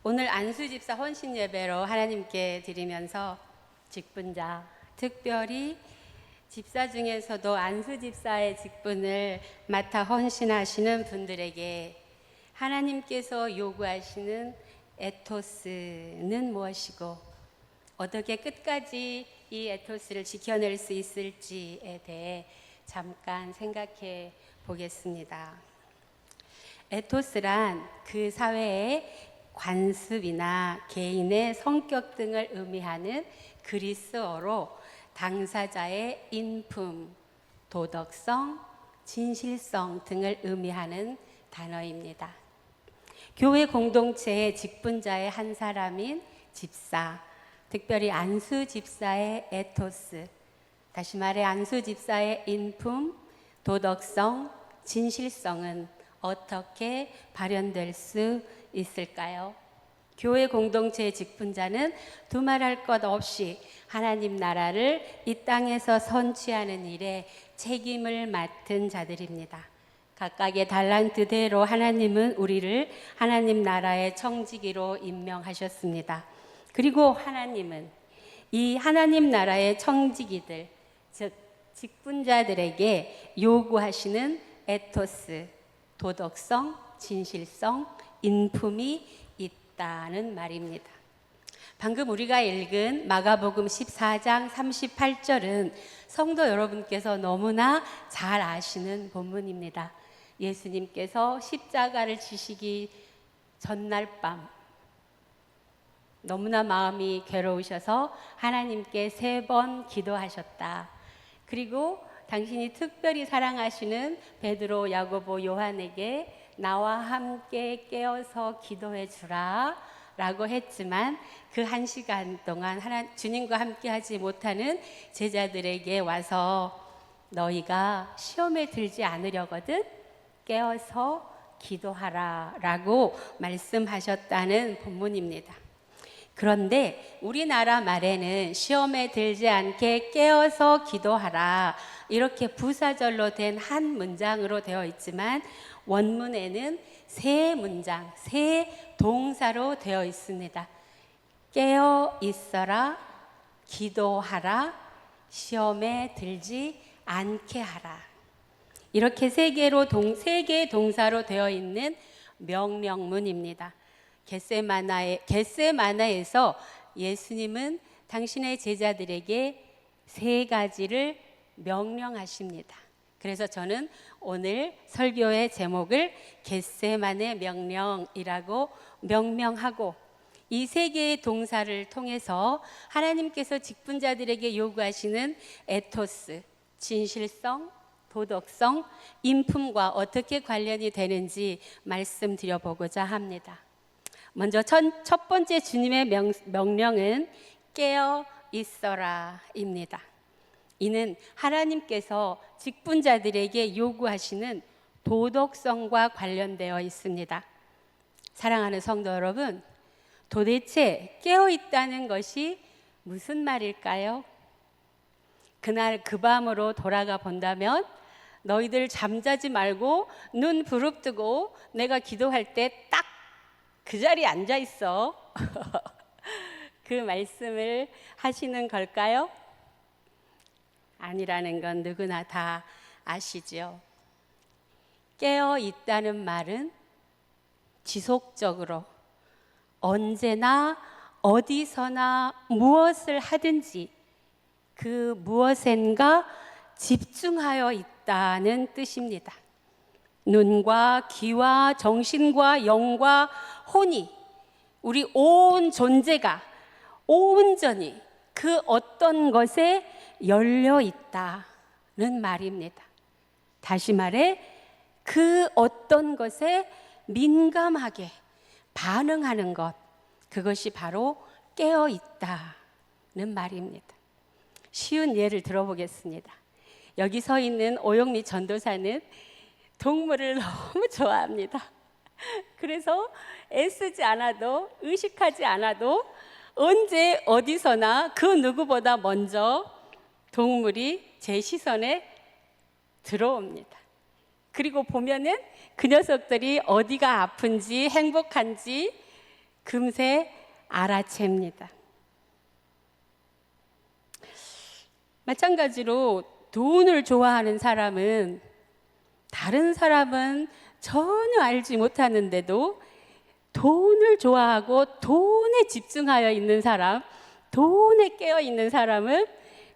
오늘 안수집사 헌신 예배로 하나님께 드리면서 직분자, 특별히 집사 중에서도 안수집사의 직분을 맡아 헌신하시는 분들에게 하나님께서 요구하시는 에토스는 무엇이고 어떻게 끝까지 이 에토스를 지켜낼 수 있을지에 대해 잠깐 생각해 보겠습니다. 에토스란 그 사회의 관습이나 개인의 성격 등을 의미하는 그리스어로 당사자의 인품, 도덕성, 진실성 등을 의미하는 단어입니다. 교회 공동체의 직분자의 한 사람인 집사, 특별히 안수 집사의 에토스, 다시 말해 안수 집사의 인품, 도덕성, 진실성은 어떻게 발현될 수 있을까요? 교회 공동체의 직분자는 두말할 것 없이 하나님 나라를 이 땅에서 선취하는 일에 책임을 맡은 자들입니다. 각각의 달란트대로 하나님은 우리를 하나님 나라의 청지기로 임명하셨습니다. 그리고 하나님은 이 하나님 나라의 청지기들, 즉 직분자들에게 요구하시는 에토스, 도덕성, 진실성, 인품이 있다는 말입니다. 방금 우리가 읽은 마가복음 14장 38절은 성도 여러분께서 너무나 잘 아시는 본문입니다. 예수님께서 십자가를 지시기 전날 밤 너무나 마음이 괴로우셔서 하나님께 3번 기도하셨다. 그리고 당신이 특별히 사랑하시는 베드로, 야고보, 요한에게 나와 함께 깨어서 기도해 주라 라고 했지만 그 1시간 동안 주님과 함께 하지 못하는 제자들에게 와서 너희가 시험에 들지 않으려거든 깨어서 기도하라 라고 말씀하셨다는 본문입니다. 그런데 우리나라 말에는 시험에 들지 않게 깨어서 기도하라 이렇게 부사절로 된 한 문장으로 되어 있지만 원문에는 3문장, 3동사로 되어 있습니다. 깨어 있어라, 기도하라, 시험에 들지 않게 하라. 이렇게 3개의 동사로 되어 있는 명령문입니다. 겟세마나에서 예수님은 당신의 제자들에게 3가지를 명령하십니다. 그래서 저는 오늘 설교의 제목을 겟세마네 명령이라고 명명하고 이 3개의 동사를 통해서 하나님께서 직분자들에게 요구하시는 에토스, 진실성, 도덕성, 인품과 어떻게 관련이 되는지 말씀드려보고자 합니다. 먼저 첫 번째 주님의 명령은 깨어 있어라입니다. 이는 하나님께서 직분자들에게 요구하시는 도덕성과 관련되어 있습니다. 사랑하는 성도 여러분, 도대체 깨어 있다는 것이 무슨 말일까요? 그날 그 밤으로 돌아가 본다면 너희들 잠자지 말고 눈 부릅뜨고 내가 기도할 때 딱 그 자리에 앉아 있어. 그 말씀을 하시는 걸까요? 아니라는 건 누구나 다 아시죠. 깨어 있다는 말은 지속적으로 언제나 어디서나 무엇을 하든지 그 무엇엔가 집중하여 있다는 뜻입니다. 눈과 귀와 정신과 영과 혼이 우리 온 존재가 온전히 그 어떤 것에 열려 있다는 말입니다. 다시 말해 그 어떤 것에 민감하게 반응하는 것, 그것이 바로 깨어 있다는 말입니다. 쉬운 예를 들어보겠습니다. 여기 서 있는 오영미 전도사는 동물을 너무 좋아합니다. 그래서 애쓰지 않아도 의식하지 않아도 언제 어디서나 그 누구보다 먼저 동물이 제 시선에 들어옵니다. 그리고 보면은 그 녀석들이 어디가 아픈지 행복한지 금세 알아챕니다. 마찬가지로 돈을 좋아하는 사람은 다른 사람은 전혀 알지 못하는데도 돈을 좋아하고 돈에 집중하여 있는 사람, 돈에 깨어 있는 사람은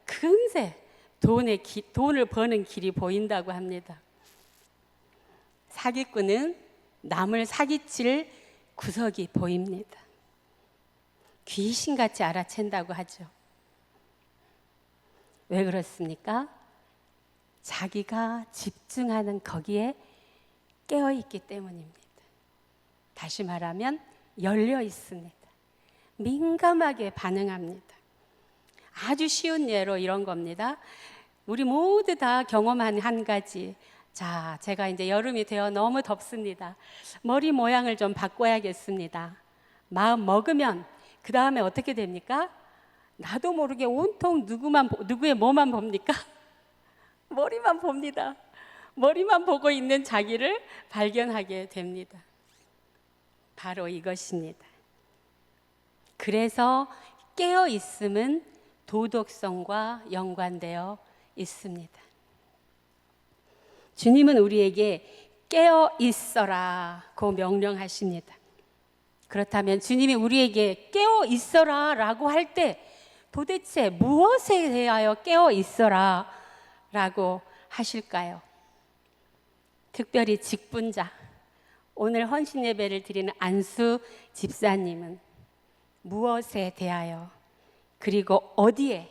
금세 돈을 버는 길이 보인다고 합니다. 사기꾼은 남을 사기칠 구석이 보입니다. 귀신같이 알아챈다고 하죠. 왜 그렇습니까? 자기가 집중하는 거기에 깨어있기 때문입니다. 다시 말하면 열려 있습니다. 민감하게 반응합니다. 아주 쉬운 예로 이런 겁니다. 우리 모두 다 경험한 한 가지. 자, 제가 이제 여름이 되어 너무 덥습니다. 머리 모양을 좀 바꿔야겠습니다. 마음 먹으면 그 다음에 어떻게 됩니까? 나도 모르게 온통 누구의 뭐만 봅니까? 머리만 봅니다. 머리만 보고 있는 자기를 발견하게 됩니다. 바로 이것입니다. 그래서 깨어 있음은 도덕성과 연관되어 있습니다. 주님은 우리에게 깨어 있어라고 명령하십니다. 그렇다면 주님이 우리에게 깨어 있어라 라고 할 때 도대체 무엇에 대하여 깨어 있어라 라고 하실까요? 특별히 직분자, 오늘 헌신 예배를 드리는 안수 집사님은 무엇에 대하여 그리고 어디에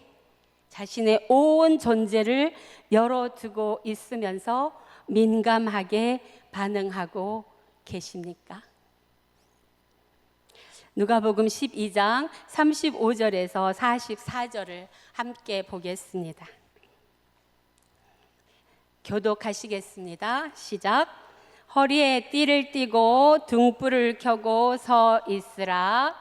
자신의 온 존재를 열어두고 있으면서 민감하게 반응하고 계십니까? 누가복음 12장 35절에서 44절을 함께 보겠습니다. 교독하시겠습니다. 시작. 허리에 띠를 띠고 등불을 켜고 서 있으라.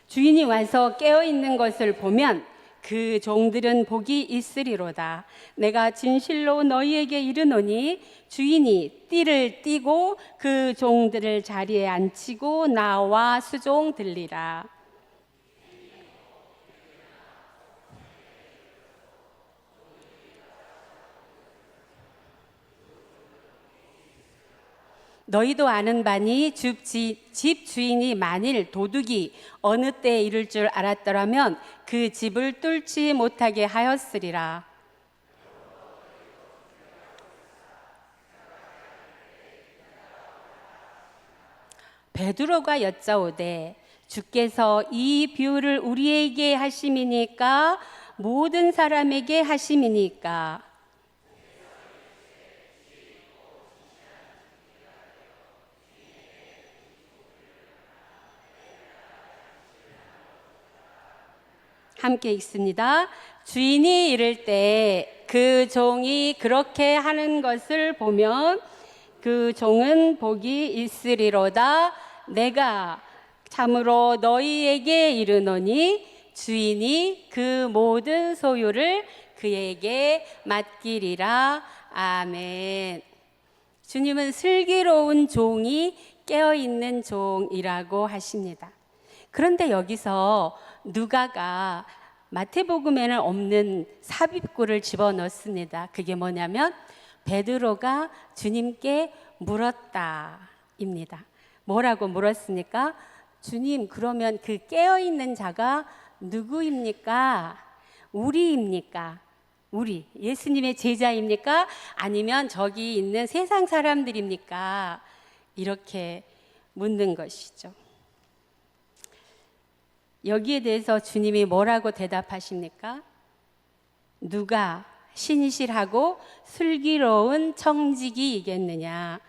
주인이 와서 깨어있는 것을 보면 그 종들은 복이 있으리로다. 내가 진실로 너희에게 이르노니 주인이 띠를 띠고 그 종들을 자리에 앉히고 나와 수종 들리라. 너희도 아는 바니 집 주인이 만일 도둑이 어느 때에 이를 줄 알았더라면 그 집을 뚫지 못하게 하였으리라. 베드로가 여짜오되 주께서 이 비유를 우리에게 하심이니까 모든 사람에게 하심이니까. 함께 읽습니다. 주인이 이를 때 그 종이 그렇게 하는 것을 보면 그 종은 복이 있으리로다. 내가 참으로 너희에게 이르노니 주인이 그 모든 소유를 그에게 맡기리라. 아멘. 주님은 슬기로운 종이 깨어있는 종이라고 하십니다. 그런데 여기서 누가가 마태복음에는 없는 삽입구를 집어넣습니다. 그게 뭐냐면 베드로가 주님께 물었다입니다. 뭐라고 물었습니까? 주님, 그러면 그 깨어있는 자가 누구입니까? 우리입니까? 우리 예수님의 제자입니까? 아니면 저기 있는 세상 사람들입니까? 이렇게 묻는 것이죠. 여기에 대해서 주님이 뭐라고 대답하십니까? 누가 신실하고 슬기로운 청지기이겠느냐?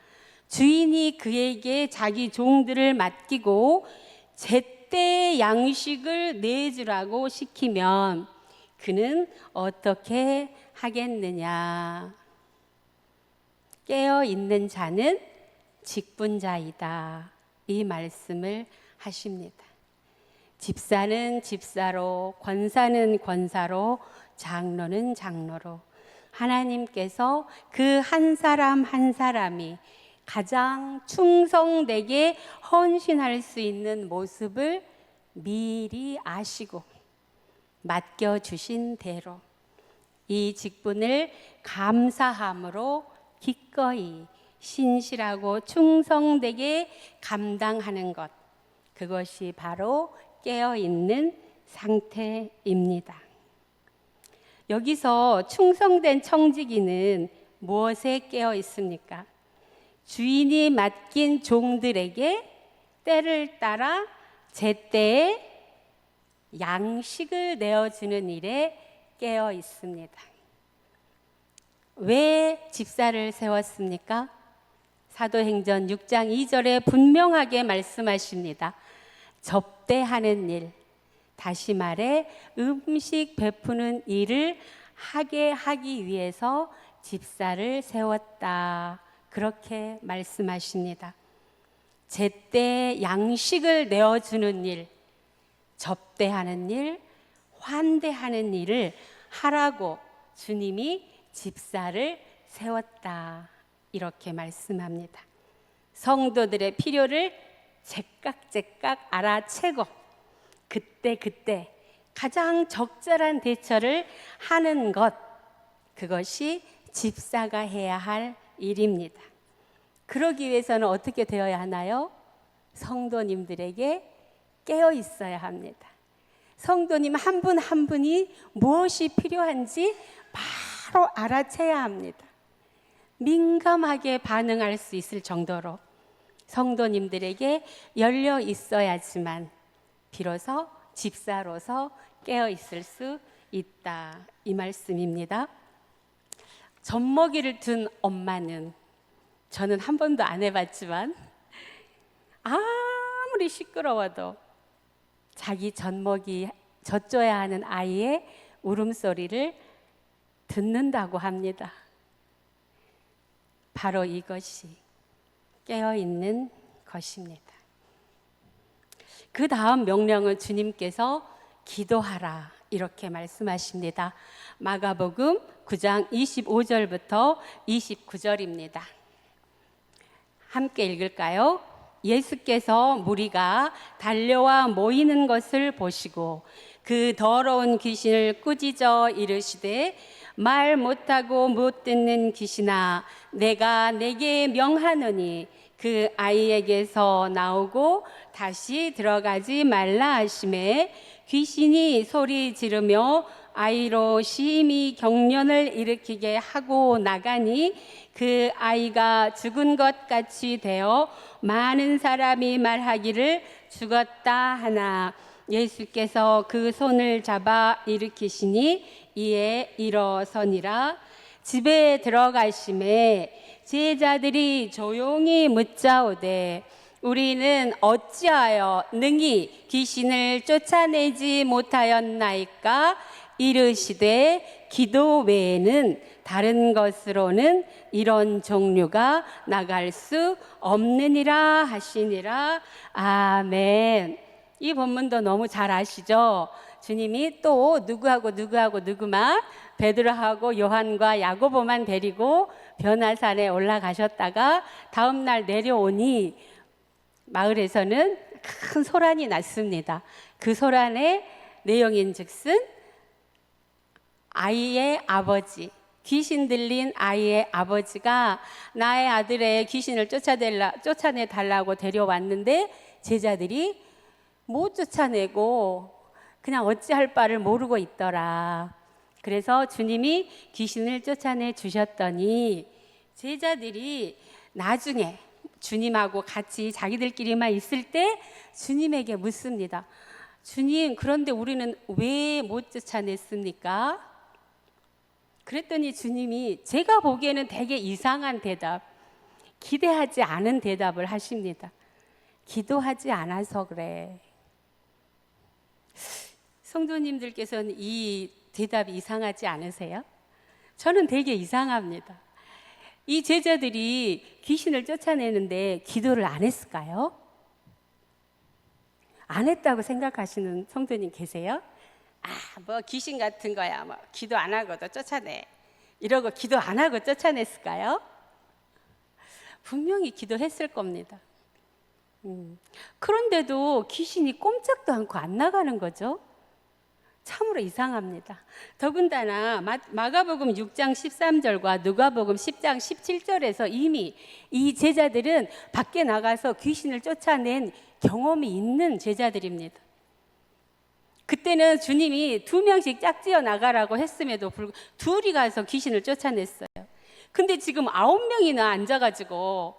주인이 그에게 자기 종들을 맡기고 제때 양식을 내주라고 시키면 그는 어떻게 하겠느냐? 깨어 있는 자는 직분자이다. 이 말씀을 하십니다. 집사는 집사로, 권사는 권사로 장로는 장로로 하나님께서 그 한 사람 한 사람이 가장 충성되게 헌신할 수 있는 모습을 미리 아시고 맡겨주신 대로 이 직분을 감사함으로 기꺼이 신실하고 충성되게 감당하는 것, 그것이 바로 깨어있는 상태입니다. 여기서 충성된 청지기는 무엇에 깨어 있습니까? 주인이 맡긴 종들에게 때를 따라 제때에 양식을 내어주는 일에 깨어 있습니다. 왜 집사를 세웠습니까? 사도행전 6장 2절에 분명하게 말씀하십니다. 접대하는 일, 다시 말해 음식 베푸는 일을 하게 하기 위해서 집사를 세웠다. 그렇게 말씀하십니다. 제때 양식을 내어주는 일, 접대하는 일, 환대하는 일을 하라고 주님이 집사를 세웠다. 이렇게 말씀합니다. 성도들의 필요를 제깍제깍 알아채고 그때 가장 적절한 대처를 하는 것, 그것이 집사가 해야 할 일입니다. 그러기 위해서는 어떻게 되어야 하나요? 성도님들에게 깨어 있어야 합니다. 성도님 한 분 한 분이 무엇이 필요한지 바로 알아채야 합니다. 민감하게 반응할 수 있을 정도로 성도님들에게 열려 있어야지만 비로소 집사로서 깨어 있을 수 있다. 이 말씀입니다. 젖먹이를 둔 엄마는, 저는 한 번도 안 해봤지만 아무리 시끄러워도 자기 젖줘야 하는 아이의 울음소리를 듣는다고 합니다. 바로 이것이 깨어있는 것입니다. 그 다음 명령은 주님께서 기도하라 이렇게 말씀하십니다. 마가복음 9장 25절부터 29절입니다. 함께 읽을까요? 예수께서 무리가 달려와 모이는 것을 보시고 그 더러운 귀신을 꾸짖어 이르시되 말 못하고 못 듣는 귀신아 내가 내게 명하노니 그 아이에게서 나오고 다시 들어가지 말라 하시매 귀신이 소리 지르며 아이로 심히 경련을 일으키게 하고 나가니 그 아이가 죽은 것 같이 되어 많은 사람이 말하기를 죽었다 하나 예수께서 그 손을 잡아 일으키시니 이에 일어서니라. 집에 들어가심에 제자들이 조용히 묻자오되 우리는 어찌하여 능히 귀신을 쫓아내지 못하였나이까? 이르시되 기도 외에는 다른 것으로는 이런 종류가 나갈 수 없느니라 하시니라. 아멘. 이 본문도 너무 잘 아시죠? 주님이 또 누구만 베드로하고 요한과 야고보만 데리고 변화산에 올라가셨다가 다음 날 내려오니 마을에서는 큰 소란이 났습니다. 그 소란의 내용인즉슨 아이의 아버지, 귀신 들린 아이의 아버지가 나의 아들의 귀신을 쫓아내달라고 데려왔는데 제자들이 못 쫓아내고 그냥 어찌할 바를 모르고 있더라. 그래서 주님이 귀신을 쫓아내 주셨더니 제자들이 나중에 주님하고 같이 자기들끼리만 있을 때 주님에게 묻습니다. 주님, 그런데 우리는 왜 못 쫓아냈습니까? 그랬더니 주님이 제가 보기에는 되게 이상한 대답, 기대하지 않은 대답을 하십니다. 기도하지 않아서 그래. 성도님들께서는 이 대답이 이상하지 않으세요? 저는 되게 이상합니다. 이 제자들이 귀신을 쫓아내는데 기도를 안 했을까요? 안 했다고 생각하시는 성도님 계세요? 뭐 귀신 같은 거야. 뭐 기도 안 하고도 쫓아내. 이러고 기도 안 하고 쫓아냈을까요? 분명히 기도했을 겁니다. 그런데도 귀신이 꼼짝도 않고 안 나가는 거죠. 참으로 이상합니다. 더군다나 마가복음 6장 13절과 누가복음 10장 17절에서 이미 이 제자들은 밖에 나가서 귀신을 쫓아낸 경험이 있는 제자들입니다. 그때는 주님이 2명씩 짝지어 나가라고 했음에도 불구하고 둘이 가서 귀신을 쫓아냈어요. 근데 지금 9명이나 앉아가지고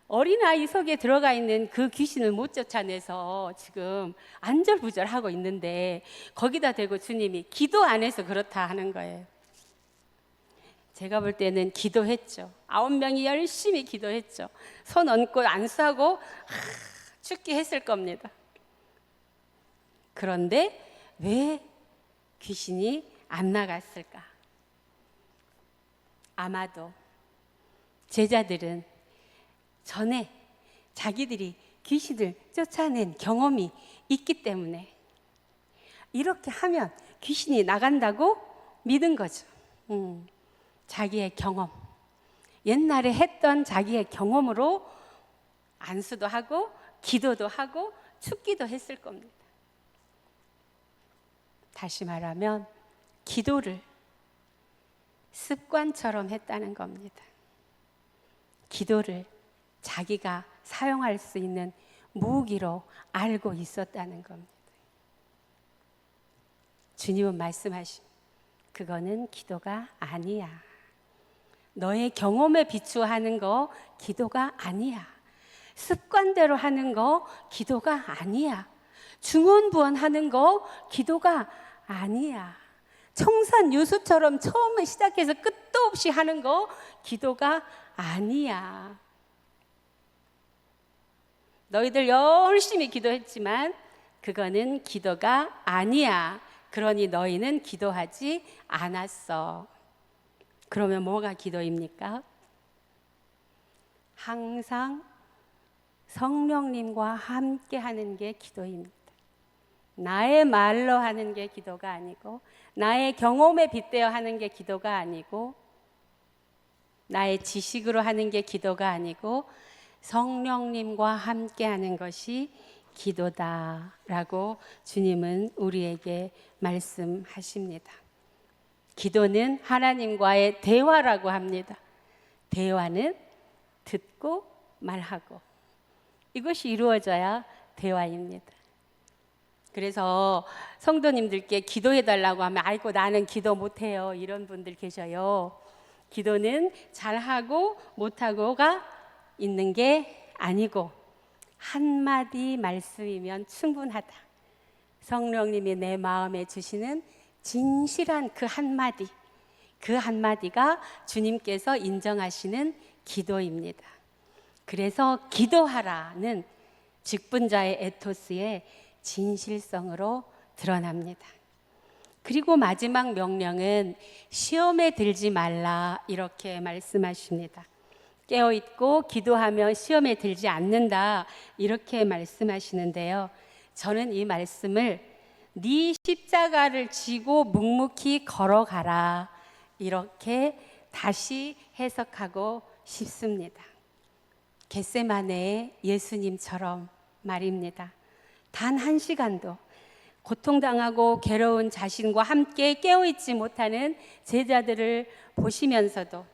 어린아이 속에 들어가 있는 그 귀신을 못 쫓아내서 지금 안절부절하고 있는데 거기다 대고 주님이 기도 안 해서 그렇다 하는 거예요. 제가 볼 때는 기도했죠. 9명이 열심히 기도했죠. 손 얹고 안수하고 죽게 했을 겁니다. 그런데 왜 귀신이 안 나갔을까? 아마도 제자들은 전에 자기들이 귀신을 쫓아낸 경험이 있기 때문에 이렇게 하면 귀신이 나간다고 믿은 거죠. 자기의 경험, 옛날에 했던 자기의 경험으로 안수도 하고 기도도 하고 축기도 했을 겁니다. 다시 말하면 기도를 습관처럼 했다는 겁니다. 기도를 자기가 사용할 수 있는 무기로 알고 있었다는 겁니다. 주님은 말씀하십니다. 그거는 기도가 아니야. 너의 경험에 비추하는 거 기도가 아니야. 습관대로 하는 거 기도가 아니야. 중언부언하는 거 기도가 아니야. 청산유수처럼 처음 시작해서 끝도 없이 하는 거 기도가 아니야. 너희들 열심히 기도했지만 그거는 기도가 아니야. 그러니 너희는 기도하지 않았어. 그러면 뭐가 기도입니까? 항상 성령님과 함께 하는 게 기도입니다. 나의 말로 하는 게 기도가 아니고, 나의 경험에 빗대어 하는 게 기도가 아니고, 나의 지식으로 하는 게 기도가 아니고, 성령님과 함께 하는 것이 기도다라고 주님은 우리에게 말씀하십니다. 기도는 하나님과의 대화라고 합니다. 대화는 듣고 말하고, 이것이 이루어져야 대화입니다. 그래서 성도님들께 기도해달라고 하면 아이고 나는 기도 못해요 이런 분들 계셔요. 기도는 잘하고 못하고가 있는 게 아니고 한마디 말씀이면 충분하다. 성령님이 내 마음에 주시는 진실한 그 한마디, 그 한마디가 주님께서 인정하시는 기도입니다. 그래서 기도하라는 직분자의 에토스의 진실성으로 드러납니다. 그리고 마지막 명령은 시험에 들지 말라 이렇게 말씀하십니다. 깨어있고 기도하면 시험에 들지 않는다 이렇게 말씀하시는데요. 저는 이 말씀을 네 십자가를 지고 묵묵히 걸어가라 이렇게 다시 해석하고 싶습니다. 겟세마네의 예수님처럼 말입니다. 단 한 시간도 고통당하고 괴로운 자신과 함께 깨어있지 못하는 제자들을 보시면서도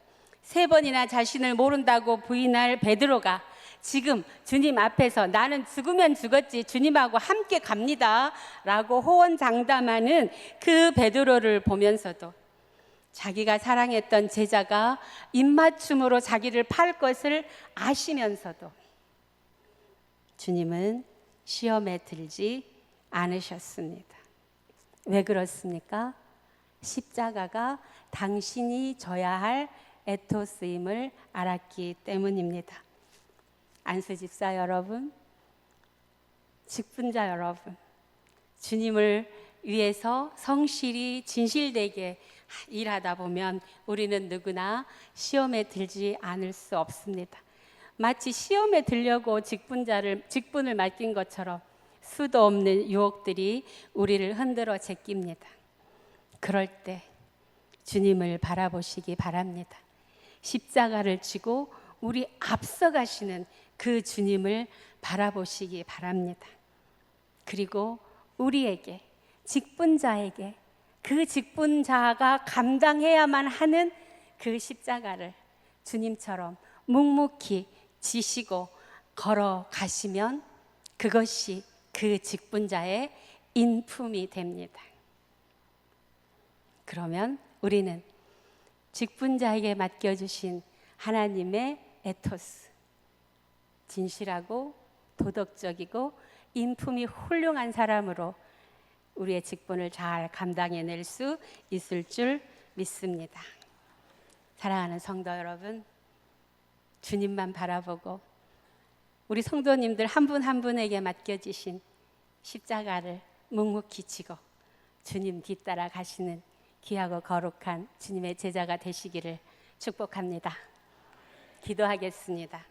3번이나 자신을 모른다고 부인할 베드로가 지금 주님 앞에서 나는 죽으면 죽었지 주님하고 함께 갑니다 라고 호언장담하는 그 베드로를 보면서도 자기가 사랑했던 제자가 입맞춤으로 자기를 팔 것을 아시면서도 주님은 시험에 들지 않으셨습니다. 왜 그렇습니까? 십자가가 당신이 져야 할 에토스임을 알았기 때문입니다. 안수집사 여러분, 직분자 여러분, 주님을 위해서 성실히 진실되게 일하다 보면 우리는 누구나 시험에 들지 않을 수 없습니다. 마치 시험에 들려고 직분을 맡긴 것처럼 수도 없는 유혹들이 우리를 흔들어 제낍니다. 그럴 때 주님을 바라보시기 바랍니다. 십자가를 지고 우리 앞서가시는 그 주님을 바라보시기 바랍니다. 그리고 우리에게, 직분자에게, 그 직분자가 감당해야만 하는 그 십자가를 주님처럼 묵묵히 지시고 걸어가시면 그것이 그 직분자의 인품이 됩니다. 그러면 우리는 직분자에게 맡겨주신 하나님의 에토스, 진실하고 도덕적이고 인품이 훌륭한 사람으로 우리의 직분을 잘 감당해낼 수 있을 줄 믿습니다. 사랑하는 성도 여러분, 주님만 바라보고 우리 성도님들 한 분 한 분에게 맡겨지신 십자가를 묵묵히 지고 주님 뒤따라 가시는 귀하고 거룩한 주님의 제자가 되시기를 축복합니다. 기도하겠습니다.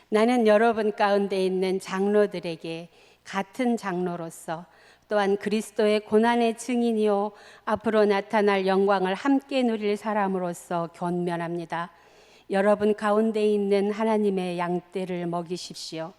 나는 여러분 가운데 있는 장로들에게 같은 장로로서 또한 그리스도의 고난의 증인이요 앞으로 나타날 영광을 함께 누릴 사람으로서 권면합니다. 여러분 가운데 있는 하나님의 양떼를 먹이십시오.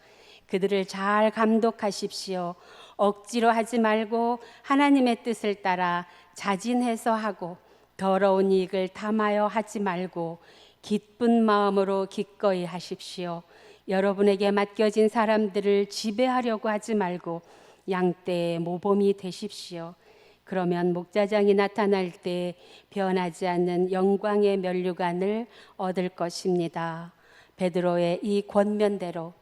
그들을 잘 감독하십시오. 억지로 하지 말고 하나님의 뜻을 따라 자진해서 하고 더러운 이익을 탐하여 하지 말고 기쁜 마음으로 기꺼이 하십시오. 여러분에게 맡겨진 사람들을 지배하려고 하지 말고 양떼의 모범이 되십시오. 그러면 목자장이 나타날 때 변하지 않는 영광의 면류관을 얻을 것입니다. 베드로의 이 권면대로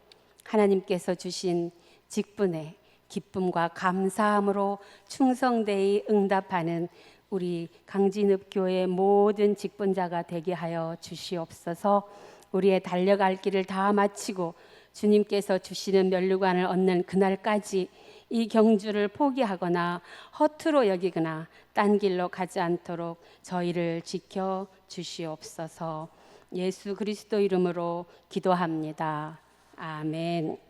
하나님께서 주신 직분에 기쁨과 감사함으로 충성되이 응답하는 우리 강진읍교회 모든 직분자가 되게 하여 주시옵소서. 우리의 달려갈 길을 다 마치고 주님께서 주시는 면류관을 얻는 그날까지 이 경주를 포기하거나 허투루 여기거나 딴 길로 가지 않도록 저희를 지켜 주시옵소서. 예수 그리스도 이름으로 기도합니다. 아멘.